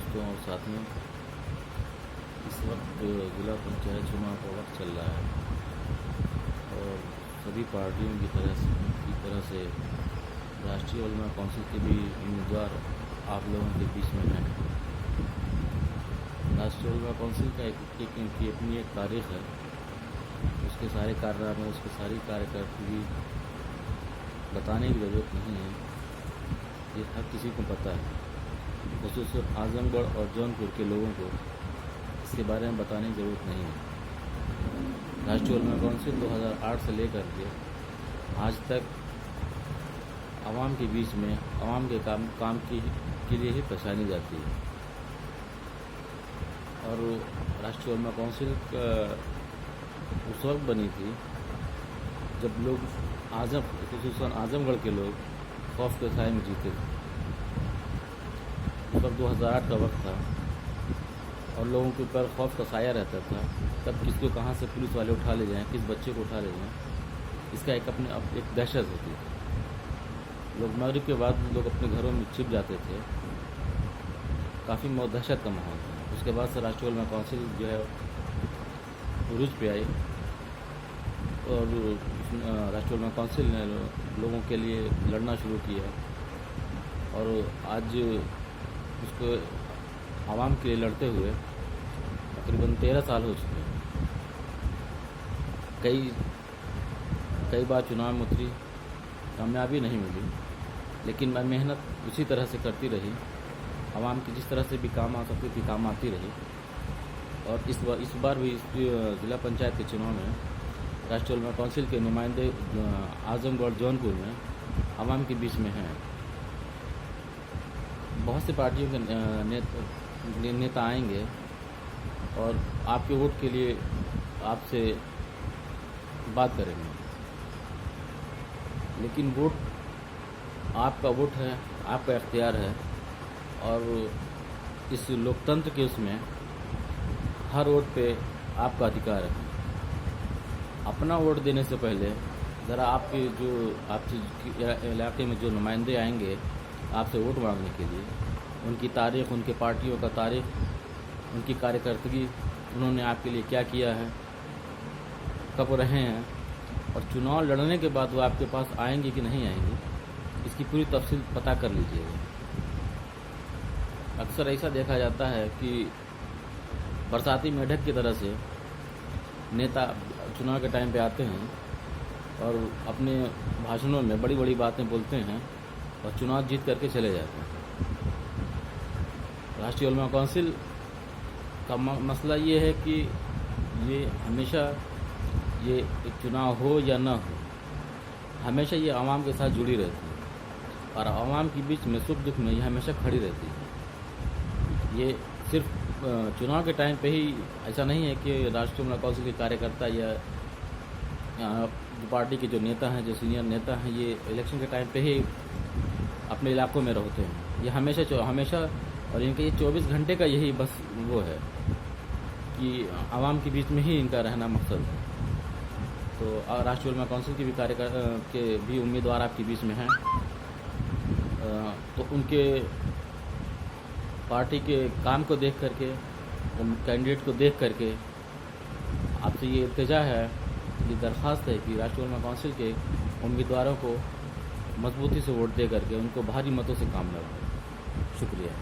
दोस्तों और साथियों, इस वक्त ज़िला पंचायत चुनाव का वक्त चल रहा है और सभी पार्टियों की तरह से राष्ट्रीय उलमा कौंसिल के भी उम्मीदवार आप लोगों के बीच में हैं। राष्ट्रीय उलमा कौंसिल का इनकी अपनी एक तारीख है, उसके सारे कारनामे, उसके सारी कार्यकर्ता बताने की ज़रूरत नहीं है, ये हर किसी को पता है। ख़ुसूसन आज़मगढ़ और जौनपुर के लोगों को इसके बारे में बताने की ज़रूरत नहीं है। राष्ट्रीय उलमा कौंसिल 2008 से लेकर के आज तक आवाम के बीच में आवाम के काम के लिए ही पहचानी जाती है। और राष्ट्रीय उलमा कौंसिल उस वक्त बनी थी जब लोग ख़ुसूसन आज़मगढ़ के लोग खौफ के साए में जीते थे। उस वक्त 2008 का वक्त था और लोगों के ऊपर खौफ का साया रहता था, तब किसको कहाँ से पुलिस वाले उठा ले जाएं, किस बच्चे को उठा ले जाएं, इसका एक दहशत होती थी। लोग मगरिब के बाद लोग अपने घरों में छिप जाते थे, काफ़ी दहशत का माहौल था। उसके बाद से राष्ट्रीय उलमा कौंसिल जो है उरूज पे आई और राष्ट्रीय उलमा कौंसिल ने लोगों के लिए लड़ना शुरू किया और आज उसको आवाम के लिए लड़ते हुए तकरीबन 13 साल हो चुके हैं। कई बार चुनाव में उतरी, कामयाबी नहीं मिली, लेकिन मैं मेहनत उसी तरह से करती रही। आवाम की जिस तरह से भी काम आ सकती थी काम आती रही और इस बार भी ज़िला पंचायत के चुनाव में राष्ट्रीय उलमा कौंसिल के नुमाइंदे आज़मगढ़ जौनपुर में आवाम के बीच में हैं। बहुत सी पार्टियों के नेता आएंगे और आपके वोट के लिए आपसे बात करेंगे, लेकिन वोट आपका वोट है, आपका इख्तियार है और इस लोकतंत्र के उसमें हर वोट पे आपका अधिकार है। अपना वोट देने से पहले ज़रा आपके इलाके में जो नुमाइंदे आएंगे आपसे वोट मांगने के लिए, उनकी तारीख़, उनके पार्टियों का तारीख़, उनकी कार्यकर्तगी, उन्होंने आपके लिए क्या किया है, कब रहे हैं और चुनाव लड़ने के बाद वो आपके पास आएंगे कि नहीं आएंगे, इसकी पूरी तफसील पता कर लीजिएगा। अक्सर ऐसा देखा जाता है कि बरसाती मेढक की तरह से नेता चुनाव के टाइम पे आते हैं और अपने भाषणों में बड़ी बड़ी बातें बोलते हैं और चुनाव जीत करके चले जाते हैं। राष्ट्रीय उलमा कौंसिल का मसला ये है कि ये हमेशा ये चुनाव हो या ना हो, हमेशा ये आवाम के साथ जुड़ी रहती है और आवाम के बीच में सुख दुख में ये हमेशा खड़ी रहती है। ये सिर्फ चुनाव के टाइम पे ही ऐसा नहीं है कि राष्ट्रीय उलमा कौंसिल के कार्यकर्ता या पार्टी के जो नेता हैं, जो सीनियर नेता हैं, ये इलेक्शन के टाइम पे ही अपने इलाकों में रहते हैं। ये हमेशा और इनका ये 24 घंटे का यही बस वो है कि आवाम के बीच में ही इनका रहना मकसद है। तो राष्ट्रीय उलमा कौंसिल के भी कार्यकर्ता के भी उम्मीदवार आपके बीच में हैं, तो उनके पार्टी के काम को देख करके, उन कैंडिडेट को देख करके आपसे ये इल्तिजा है, ये दरख्वास्त है कि राष्ट्रीय उलमा कौंसिल के उम्मीदवारों को मजबूती से वोट दे करके उनको भारी मतों से काम लगाएं। शुक्रिया।